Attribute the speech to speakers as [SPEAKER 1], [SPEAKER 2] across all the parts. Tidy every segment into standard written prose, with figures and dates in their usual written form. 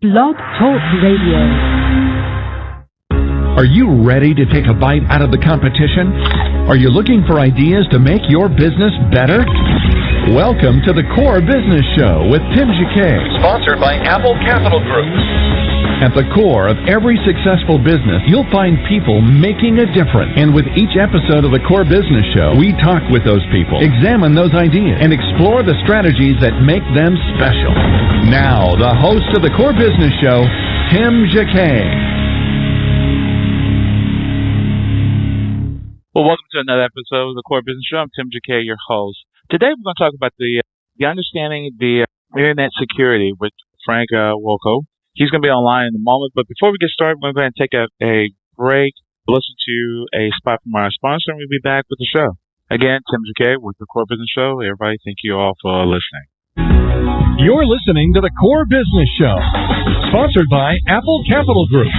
[SPEAKER 1] Blog Talk Radio.
[SPEAKER 2] Are you ready to take a bite out of the competition? Are you looking for ideas to make your business better? Welcome to the Core Business Show with Tim Jacquet, sponsored by Apple Capital Group. At the core of every successful business, you'll find people making a difference. And with each episode of the Core Business Show, we talk with those people, examine those ideas, and explore the strategies that make them special. Now, the host of the Core Business Show, Tim Jacquet.
[SPEAKER 3] Well, welcome to another episode of the Core Business Show. I'm Tim Jacquet, your host. Today, we're going to talk about the understanding the internet security with Frank Wolkow. He's going to be online in a moment, but before we get started, we're going to go ahead and take a break, listen to a spot from our sponsor, and we'll be back with the show. Again, Tim Jacquet with the Core Business Show. Everybody, thank you all for listening.
[SPEAKER 2] You're listening to the Core Business Show, sponsored by Apple Capital Group.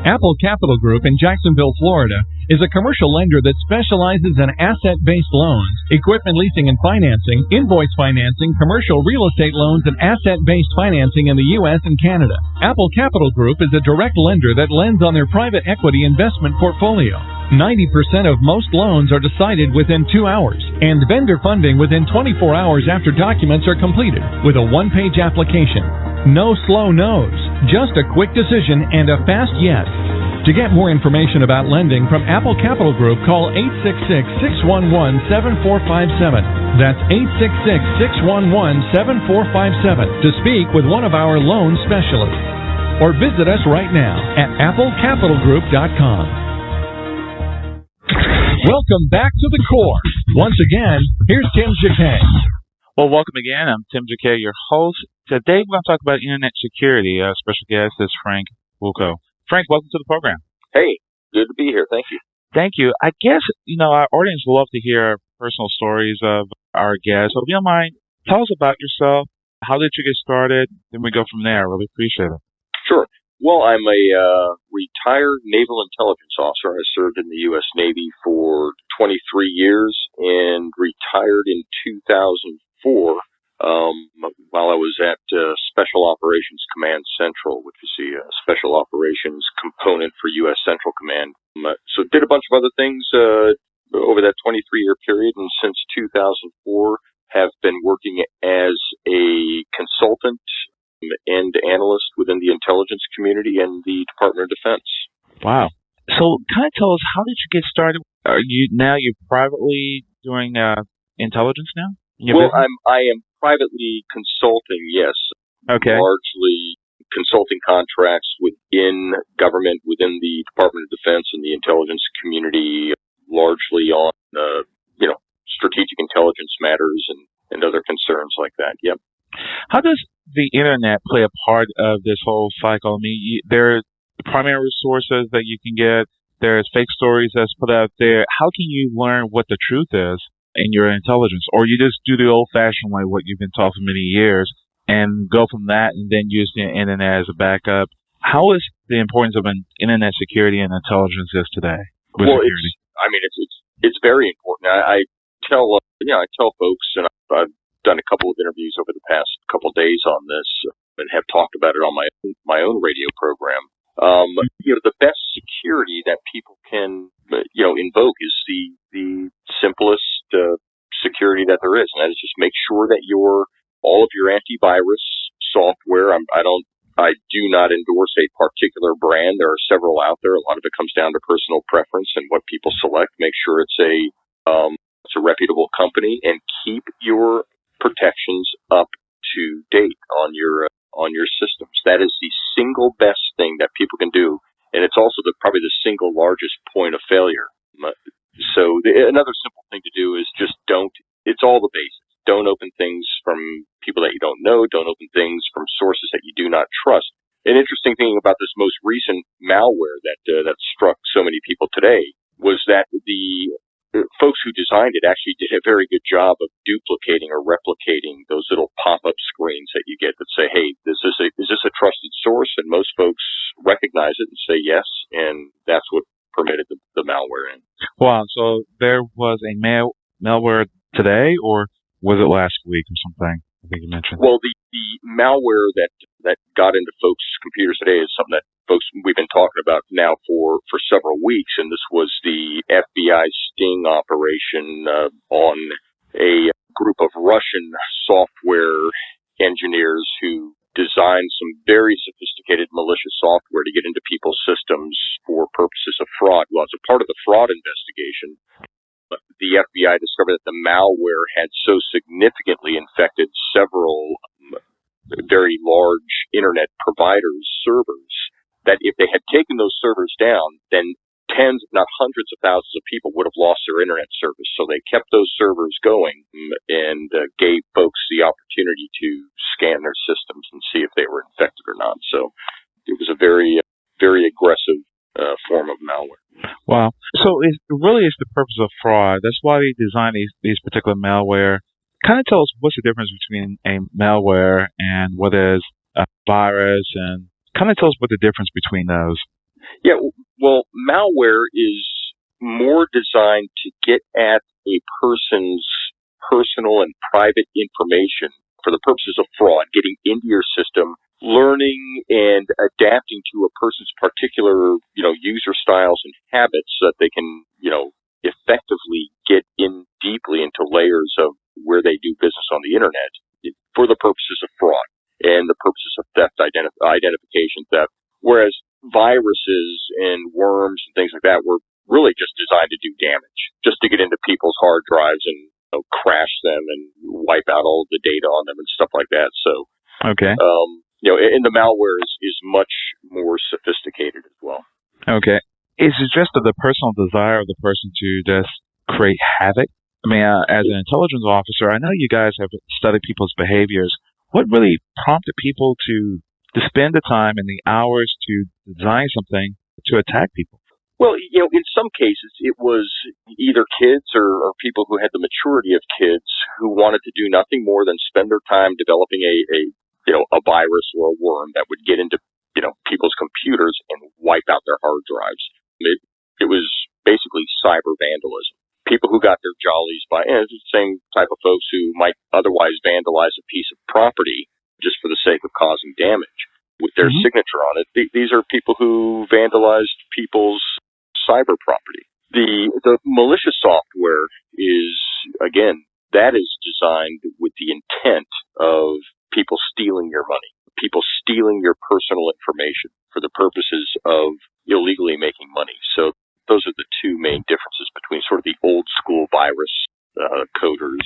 [SPEAKER 2] Apple Capital Group in Jacksonville, Florida, is a commercial lender that specializes in asset-based loans, equipment leasing and financing, invoice financing, commercial real estate loans, and asset-based financing in the U.S. and Canada. Apple Capital Group is a direct lender that lends on their private equity investment portfolio. 90% of most loans are decided within 2 hours, and vendor funding within 24 hours after documents are completed, with a one-page application. No slow no's, just a quick decision and a fast yes. To get more information about lending from Apple Capital Group, call 866-611-7457. That's 866-611-7457 to speak with one of our loan specialists. Or visit us right now at applecapitalgroup.com. Welcome back to the Core. Once again, here's Tim Jacquet.
[SPEAKER 3] Well, welcome again. I'm Tim Jacquet, your host. Today, we're going to talk about internet security. Our special guest is Frank Wolkow. Frank, welcome to the program.
[SPEAKER 4] Hey, good to be here. Thank you.
[SPEAKER 3] Thank you. I guess, our audience will love to hear personal stories of our guests. So if you don't mind, tell us about yourself. How did you get started? Then we go from there. I really appreciate it.
[SPEAKER 4] Sure. Well, I'm a retired naval intelligence officer. I served in the U.S. Navy for 23 years and retired in 2004 while I was at Special Operations Command Central, which is the Special Operations component for U.S. Central Command. So did a bunch of other things over that 23-year period, and since 2004 have been working as a consultant and analyst within the intelligence community and the Department of Defense.
[SPEAKER 3] Wow. So kind of tell us, how did you get started? You're privately doing intelligence now?
[SPEAKER 4] Well, I am privately consulting, yes.
[SPEAKER 3] Okay.
[SPEAKER 4] Largely consulting contracts within government, within the Department of Defense and the intelligence community, largely on, strategic intelligence matters and other concerns like that. Yep.
[SPEAKER 3] How does the internet play a part of this whole cycle? I mean, there are primary sources that you can get. There's fake stories that's put out there. How can you learn what the truth is in your intelligence? Or you just do the old-fashioned way, what you've been taught for many years, and go from that and then use the internet as a backup? How is the importance of an internet security and intelligence is today?
[SPEAKER 4] Well, it's very important. I tell folks, and I've done a couple of interviews over the past couple of days on this and have talked about it on my own radio program. The best security that people can, invoke is the simplest security that there is, and that is just make sure that all of your antivirus software. I do not endorse a particular brand. There are several out there. A lot of it comes down to personal preference and what people select. Make sure it's a reputable company, and keep your protections up to date on your systems. That is the single best thing that people can do, and it's also probably the single largest point of failure. So another simple thing to do is just it's all the basics. Don't open things from people that you don't know. Don't open things from sources that you do not trust. An interesting thing about this most recent malware that struck so many people today was that the folks who designed it actually did a very good job of duplicating or replicating those little pop-up screens that you get that say, hey, is this a trusted source? And most folks recognize it and say yes, and that's what permitted the malware in.
[SPEAKER 3] Wow, so there was a malware today, or was it last week or something? I think you mentioned.
[SPEAKER 4] Well, the malware that got into folks' computers today is something that folks we've been talking about now for several weeks, and this was the FBI sting operation on a group of Russian software engineers who designed some very sophisticated malicious software to get into people's systems for purposes of fraud. Well, as a part of the fraud investigation, the FBI discovered that the malware had so significantly infected several very large internet providers' servers that if they had taken those servers down, then tens, if not hundreds of thousands of people would have lost their internet service. So they kept those servers going and gave folks the opportunity to scan their systems and see if they were infected or not. So it was a very, very aggressive form of malware.
[SPEAKER 3] Wow. So it really is the purpose of fraud. That's why they design these particular malware. Kind of tell us what's the difference between a malware and what is a virus, and kind of tell us what the difference between those.
[SPEAKER 4] Yeah, well, malware is more designed to get at a person's personal and private information for the purposes of fraud, getting into your system, learning and adapting to a person's particular, user styles and habits so that they can, effectively get in deeply into layers of where they do business on the internet for the purposes of fraud and the purposes of theft, identification theft. Whereas viruses and worms and things like that were really just designed to do damage, just to get into people's hard drives and crash them and wipe out all of the data on them and stuff like that. So,
[SPEAKER 3] okay.
[SPEAKER 4] And the malware is much more sophisticated as well.
[SPEAKER 3] Okay. Is it just the personal desire of the person to just create havoc? I mean, as an intelligence officer, I know you guys have studied people's behaviors. What really prompted people to spend the time and the hours to design something to attack people?
[SPEAKER 4] Well, in some cases, it was either kids or people who had the maturity of kids who wanted to do nothing more than spend their time developing a virus or a worm that would get into, people's computers and wipe out their hard drives. It was basically cyber vandalism. People who got their jollies by, it's the same type of folks who might otherwise vandalize a piece of property just for the sake of causing damage with their signature on it. These are people who vandalized people's cyber property. The malicious software is, again, that is designed with the intent of people stealing your money, people stealing your personal information for the purposes of illegally making money. So those are the two main differences between sort of the old school virus coders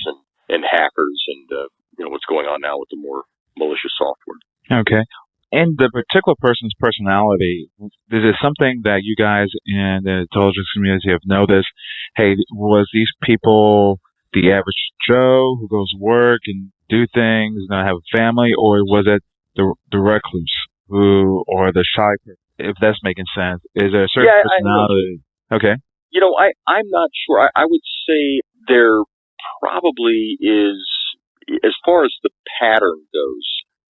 [SPEAKER 4] and hackers and what's going on now with the more malicious software.
[SPEAKER 3] Okay. And the particular person's personality, is it something that you guys in the intelligence community have noticed? Hey, was these people the average Joe who goes to work and do things, not have a family, or was it the recluse or the shy person? If that's making sense, is there a certain personality? Okay.
[SPEAKER 4] I'm not sure. I would say there probably is, as far as the pattern goes.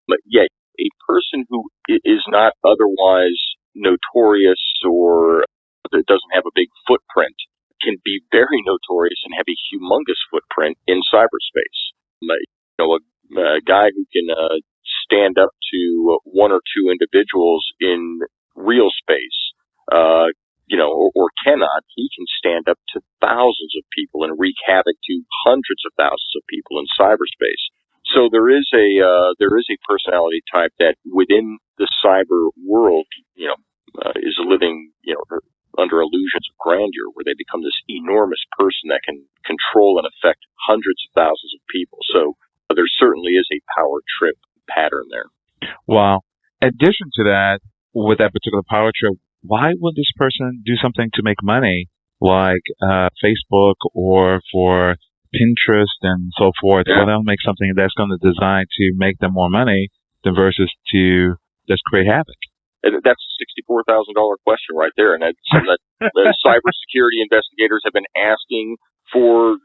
[SPEAKER 4] But yeah, a person who is not otherwise notorious or that doesn't have a big footprint can be very notorious and have a humongous footprint in cyberspace. A guy who can stand up to one or two individuals in real space, or cannot, he can stand up to thousands of people and wreak havoc to hundreds of thousands of people in cyberspace. So there is a personality type that within the cyber world, is living, under illusions of grandeur, where they become this enormous person that can control and affect hundreds of thousands of people. So there certainly is a power trip pattern there.
[SPEAKER 3] Wow. In addition to that, with that particular power trip, why would this person do something to make money, like Facebook or for Pinterest and so forth?
[SPEAKER 4] Yeah.
[SPEAKER 3] Well, they'll make something that's going to design to make them more money than versus to just create havoc.
[SPEAKER 4] That's a $64,000 question right there, and that's something that the cybersecurity investigators have been asking for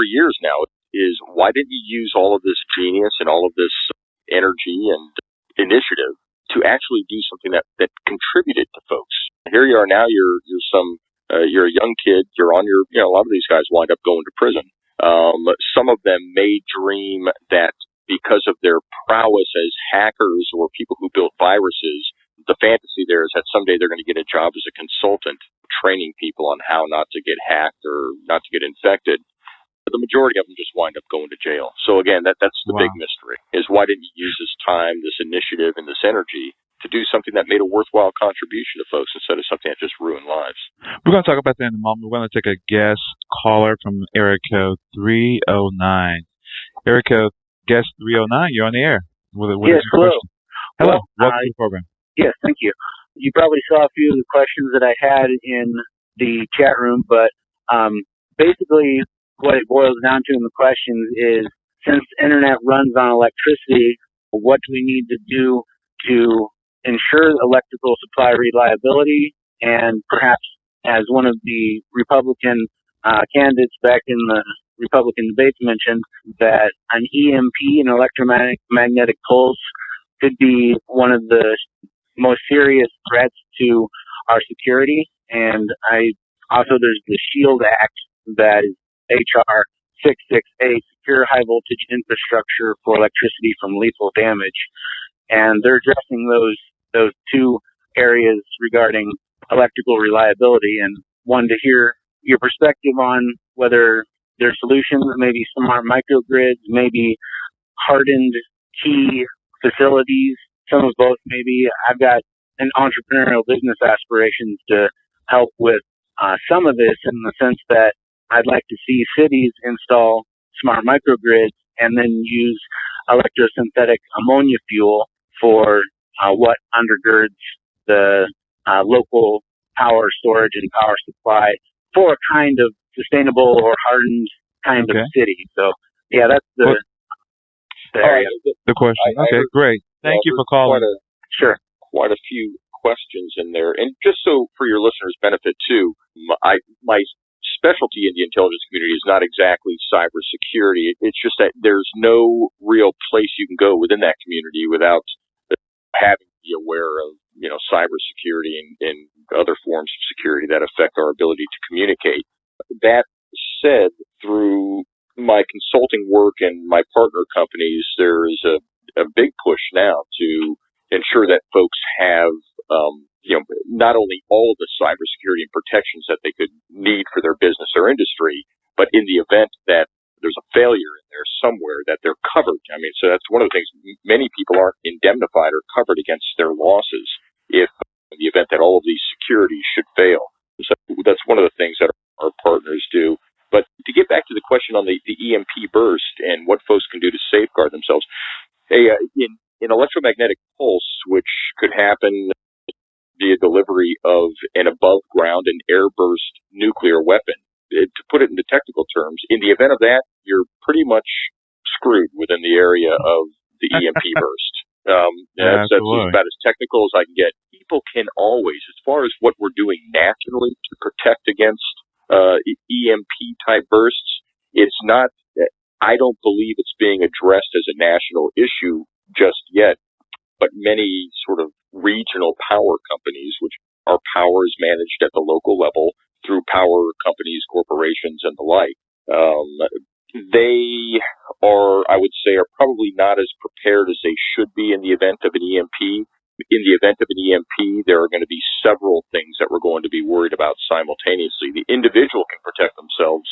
[SPEAKER 4] years now. Is why didn't you use all of this genius and all of this energy and initiative to actually do something that contributed to folks? Here you are now. You're a young kid. You're on a lot of these guys wind up going to prison. Some of them may dream that because of their prowess as hackers or people who built viruses, the fantasy there is that someday they're going to get a job as a consultant, training people on how not to get hacked or not to get infected. But the majority of them just wind up going to jail. So again, that's the big mystery, is why didn't you use this time, this initiative, and this energy to do something that made a worthwhile contribution to folks instead of something that just ruined lives?
[SPEAKER 3] We're going to talk about that in a moment. We're going to take a guest caller from area code 309. Area code guest 309, you're on the air. What
[SPEAKER 5] yes,
[SPEAKER 3] is your question? Hello.
[SPEAKER 5] Well,
[SPEAKER 3] Welcome to the program.
[SPEAKER 5] Yes, thank you. You probably saw a few of the questions that I had in the chat room, but basically what it boils down to in the questions is, since the internet runs on electricity, what do we need to do to ensure electrical supply reliability? And perhaps, as one of the Republican candidates back in the Republican debates mentioned, that an EMP, an electromagnetic pulse, could be one of the most serious threats to our security. And there's the SHIELD Act, that is HR 668, Secure High Voltage Infrastructure for Electricity from Lethal Damage. And they're addressing those two areas regarding electrical reliability, and wanted to hear your perspective on whether their solutions, maybe smart microgrids, maybe hardened key facilities, some of both maybe. I've got an entrepreneurial business aspirations to help with some of this, in the sense that I'd like to see cities install smart microgrids and then use electrosynthetic ammonia fuel for what undergirds the local power storage and power supply for a kind of sustainable or hardened kind of city. So, yeah, that's the area.
[SPEAKER 3] The question. Okay, great. Thank you for calling.
[SPEAKER 4] Quite a few questions in there. And just so for your listeners' benefit, too, my specialty in the intelligence community is not exactly cybersecurity. It's just that there's no real place you can go within that community without having to be aware of, cybersecurity and other forms of security that affect our ability to communicate. That said, through my consulting work and my partner companies, there's a big push now to ensure that folks have, not only all the cybersecurity and protections that they could need for their business or industry, but in the event that there's a failure in there somewhere, that they're covered. I mean, so that's one of the things. Many people aren't indemnified or covered against their losses if, in the event that all of these securities should fail. So that's one of the things that our partners do. But to get back to the question on the EMP burst and what folks can do to safeguard themselves, in electromagnetic pulse, which could happen via delivery of an above-ground and air-burst nuclear weapon. To put it into technical terms, in the event of that, you're pretty much screwed within the area of the EMP burst. That's about as technical as I can get. People can always, as far as what we're doing nationally to protect against EMP-type bursts, it's not, I don't believe it's being addressed as a national issue just yet, but many sort of regional power companies, which our power is managed at the local level through power companies, corporations, and the like. They are, I would say, are probably not as prepared as they should be in the event of an EMP. In the event of an EMP, there are going to be several things that we're going to be worried about simultaneously. The individual can protect themselves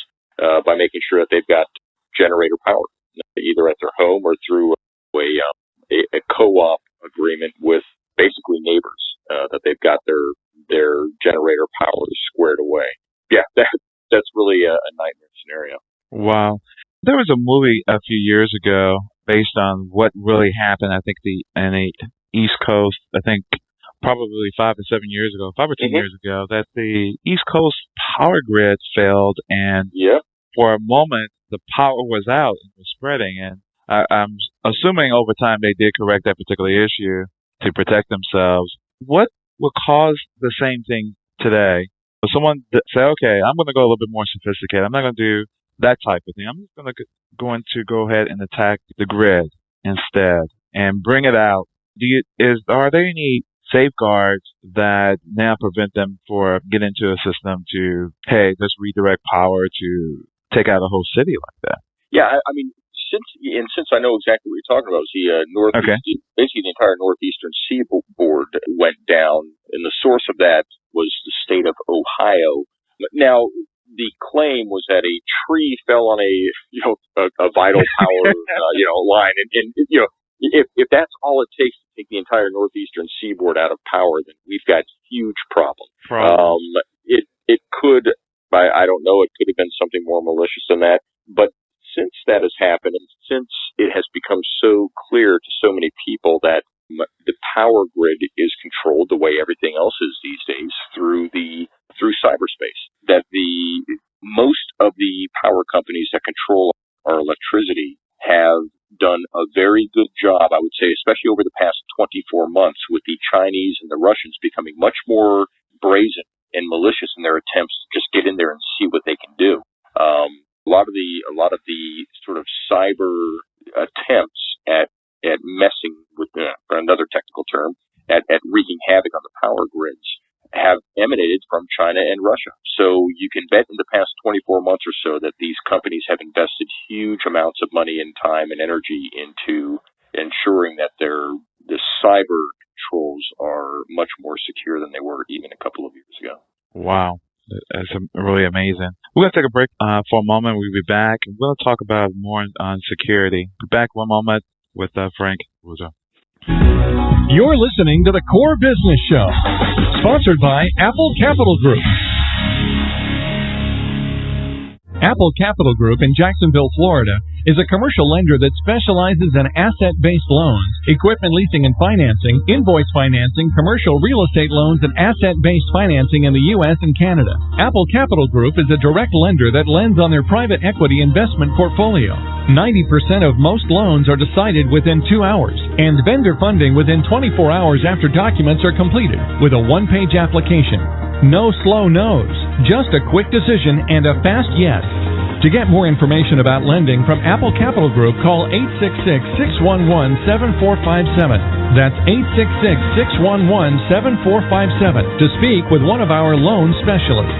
[SPEAKER 4] by making sure that they've got generator power, either at their home or through a co-op agreement with basically neighbors, that they've got their generator power squared away. Yeah, that's really a nightmare scenario.
[SPEAKER 3] Wow. There was a movie a few years ago based on what really happened, I think, in the East Coast, I think probably 5 or 7 years ago, 5 or 10 years ago, that the East Coast power grid failed, and for a moment, the power was out and was spreading. And I'm assuming over time they did correct that particular issue to protect themselves. What will cause the same thing today? So someone say, okay, I'm going to go a little bit more sophisticated. I'm not going to do that type of thing. I'm just going to go ahead and attack the grid instead and bring it out. Are there any safeguards that now prevent them for getting into a system to, hey, let's redirect power to take out a whole city like that?
[SPEAKER 4] Yeah, I mean, since I know exactly what you're talking about, basically the entire northeastern seaboard went down, and the source of that was the state of Ohio. Now, the claim was that a tree fell on a vital power line, and if that's all it takes to take the entire northeastern seaboard out of power, then we've got huge problems. It could, I don't know, it could have been something more malicious than that, but since that has happened, and since it has become so clear to so many people that the power grid is controlled the way everything else is these days through cyberspace, that most of the power companies that control our electricity have done a very good job, I would say, especially over the past 24 months, with the Chinese and the Russians becoming much more brazen and malicious in their attempts to just get in there and see what they can do. A lot of the sort of cyber attempts at messing with, for another technical term, at wreaking havoc on the power grids have emanated from China and Russia. So you can bet in the past 24 months or so that these companies have invested huge amounts of money and time and energy into ensuring that the cyber controls are much more secure than they were even a couple of years ago.
[SPEAKER 3] Wow. That's really amazing. We're going to take a break for a moment. We'll be back. We're going to talk about more on security. Be back one moment with Frank Rouza.
[SPEAKER 2] You're listening to the Core Business Show, sponsored by Apple Capital Group. Apple Capital Group in Jacksonville, Florida, is a commercial lender that specializes in asset-based loans, equipment leasing and financing, invoice financing, commercial real estate loans, and asset-based financing in the U.S. and Canada. Apple Capital Group is a direct lender that lends on their private equity investment portfolio. 90% of most loans are decided within 2 hours, and vendor funding within 24 hours after documents are completed, with a one-page application. No slow no's, just a quick decision and a fast yes. To get more information about lending from Apple Capital Group, call 866-611-7457. That's 866-611-7457 to speak with one of our loan specialists.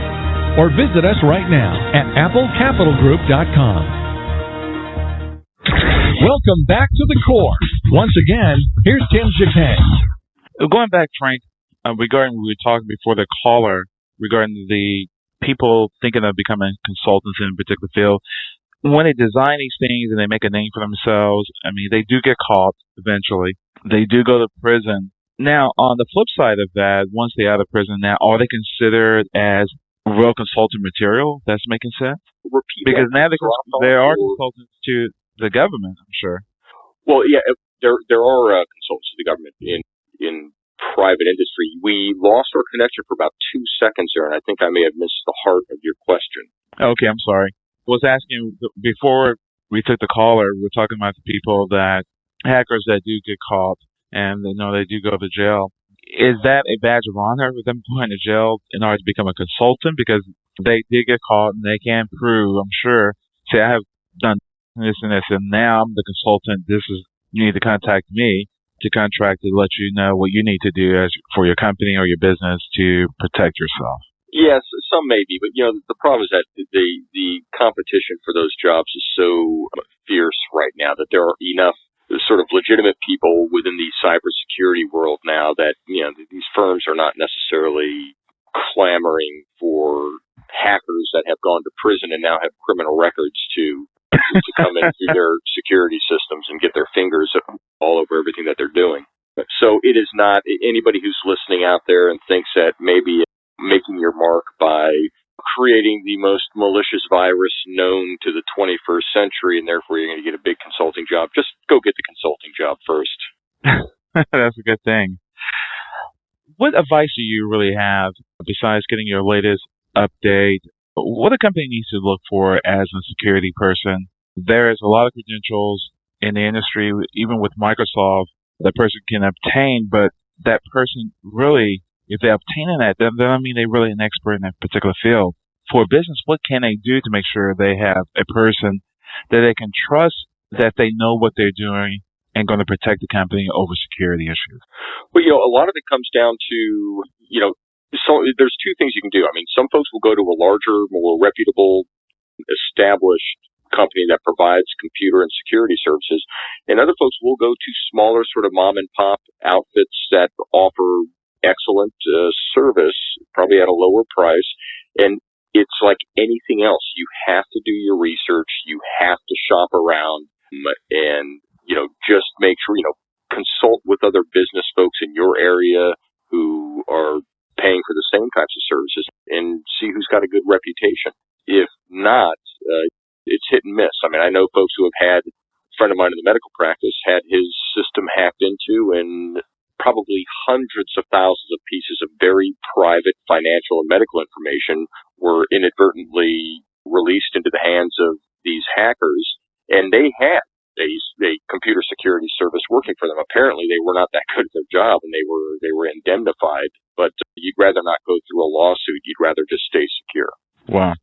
[SPEAKER 2] Or visit us right now at applecapitalgroup.com. Welcome back to the Core. Once again, here's Tim Jacquet.
[SPEAKER 3] Going back, Frank, regarding what we were talking before the caller, regarding the people thinking of becoming consultants in a particular field, when they design these things and they make a name for themselves, I mean, they do get caught eventually. They do go to prison. Now, on the flip side of that, once they're out of prison now, are they considered as real consultant material? That's making sense? Because now they are consultants to the government, I'm sure.
[SPEAKER 4] Well, yeah, there are consultants to the government in private industry. We lost our connection for about 2 seconds there, and I think I may have missed the heart of your question.
[SPEAKER 3] Okay, I'm sorry. I was asking, before we took the caller, we were talking about the people that, hackers that do get caught, and they do go to jail. Is that a badge of honor for them going to jail in order to become a consultant? Because they did get caught, and they can prove, I'm sure, say, I have done this and this, and now I'm the consultant. You need to contact me to contract to let you know what you need to do for your company or your business to protect yourself.
[SPEAKER 4] Yes, some may be, but the problem is that the competition for those jobs is so fierce right now that there are enough sort of legitimate people within the cybersecurity world now that these firms are not necessarily clamoring for hackers that have gone to prison and now have criminal records to come in through their security systems and get their fingers all over everything that they're doing. So it is not anybody who's listening out there and thinks that maybe making your mark by creating the most malicious virus known to the 21st century and therefore you're going to get a big consulting job. Just go get the consulting job first.
[SPEAKER 3] That's a good thing. What advice do you really have besides getting your latest update? What a company needs to look for as a security person? There is a lot of credentials in the industry, even with Microsoft, that person can obtain, but that person really, if they obtain that, then I mean they're really an expert in that particular field. For a business, what can they do to make sure they have a person that they can trust, that they know what they're doing and going to protect the company over security issues?
[SPEAKER 4] Well, a lot of it comes down to, so there's two things you can do. I mean, some folks will go to a larger, more reputable, established company that provides computer and security services. And other folks will go to smaller sort of mom and pop outfits that offer excellent service, probably at a lower price. And it's like anything else. You have to do your research. You have to shop around and, just make sure, consult with other business folks in your area who are paying for the same types of services and see who's got a good reputation. If not, it's hit and miss. I mean, I know folks who have had, a friend of mine in the medical practice had his system hacked into, and probably hundreds of thousands of pieces of very private financial and medical information were inadvertently released into the hands of these hackers, and they had a computer security service working for them. Apparently, they were not that good at their job, and they were indemnified. But you'd rather not go through a lawsuit. You'd rather just stay secure.
[SPEAKER 3] Wow.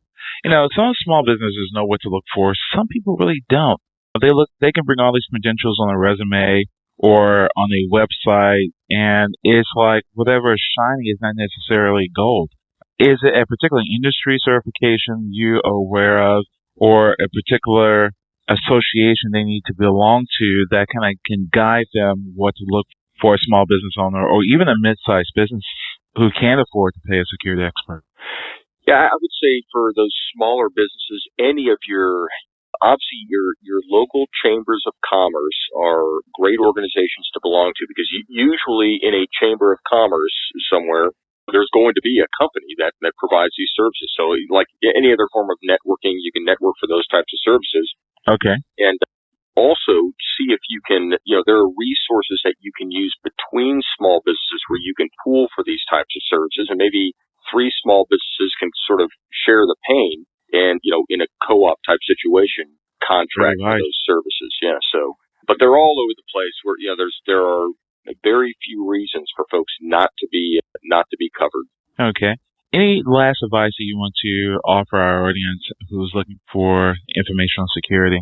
[SPEAKER 3] Some small businesses know what to look for. Some people really don't. They can bring all these credentials on a resume or on a website, and it's like whatever is shiny is not necessarily gold. Is it a particular industry certification you are aware of, or a particular association they need to belong to that kind of can guide them what to look for a small business owner or even a mid-sized business who can't afford to pay a security expert?
[SPEAKER 4] Yeah, I would say for those smaller businesses, any of your local chambers of commerce are great organizations to belong to, because usually in a chamber of commerce somewhere, there's going to be a company that provides these services. So like any other form of networking, you can network for those types of services.
[SPEAKER 3] Okay.
[SPEAKER 4] And also see if you can, there are resources that you can use between small businesses where you can pool for these types of services, and maybe 3 small businesses can sort of share the pain and, in a co-op type situation, contract for those services. Yeah. So, but they're all over the place where, there are very few reasons for folks not to be covered.
[SPEAKER 3] Okay. Any last advice that you want to offer our audience who's looking for information on security?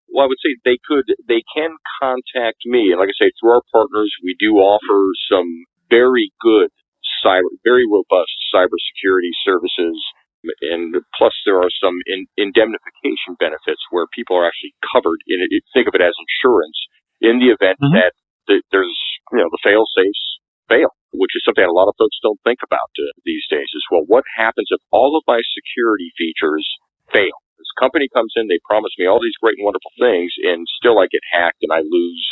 [SPEAKER 4] Well, I would say they can contact me. And like I say, through our partners, we do offer some very good very robust cybersecurity services. And plus there are some indemnification benefits where people are actually covered in it. Think of it as insurance in the event that there's, the fail-safes fail, which is something a lot of folks don't think about these days. Is, well, what happens if all of my security features fail? This company comes in, they promise me all these great and wonderful things, and still I get hacked and I lose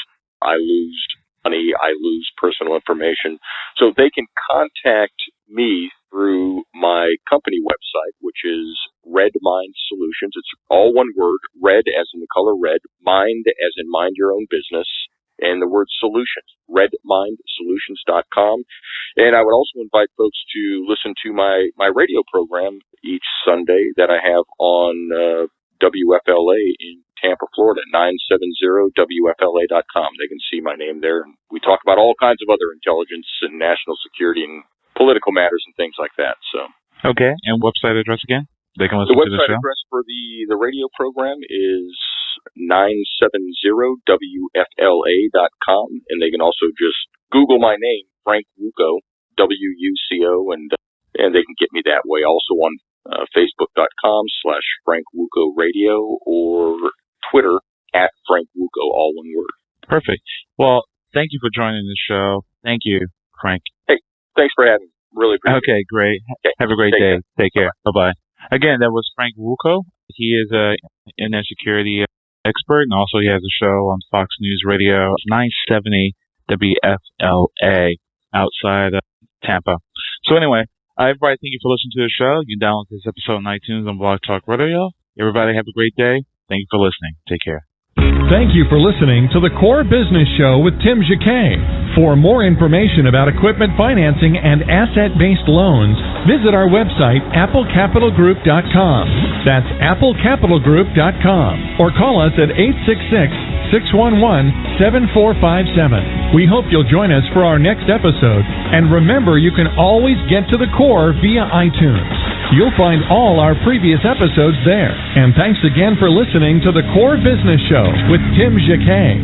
[SPEAKER 4] money, I lose personal information. So they can contact me through my company website, which is Redmind Solutions. It's all one word, red as in the color red, mind as in mind your own business, and the word solutions, redmindsolutions.com. And I would also invite folks to listen to my radio program each Sunday that I have on WFLA in Tampa, Florida, 970WFLA.com. They can see my name there. And we talk about all kinds of other intelligence and national security and political matters and things like that. So,
[SPEAKER 3] okay. And website address again? They can listen to the show.
[SPEAKER 4] The website address for the radio program is 970WFLA.com, and they can also just Google my name, Frank Wuko, WUCO, and they can get me that way. Also on Facebook.com/Frank Wuko Radio, or Twitter @FrankWuko, all one word.
[SPEAKER 3] Perfect. Well, thank you for joining the show. Thank you, Frank.
[SPEAKER 4] Hey, thanks for having me. Really appreciate it.
[SPEAKER 3] Okay, great. Okay. Have a great day. Take care. Bye-bye. Again, that was Frank Wuko. He is a internet security expert, and also he has a show on Fox News Radio, 970 WFLA, outside of Tampa. So anyway, everybody, thank you for listening to the show. You can download this episode on iTunes and Blog Talk Radio. Everybody have a great day. Thank you for listening. Take care.
[SPEAKER 2] Thank you for listening to the Core Business Show with Tim Jacquet. For more information about equipment financing and asset-based loans, visit our website, applecapitalgroup.com. That's applecapitalgroup.com. Or call us at 866-611-7457. We hope you'll join us for our next episode. And remember, you can always get to the core via iTunes. You'll find all our previous episodes there. And thanks again for listening to the Core Business Show with Tim Jacquet.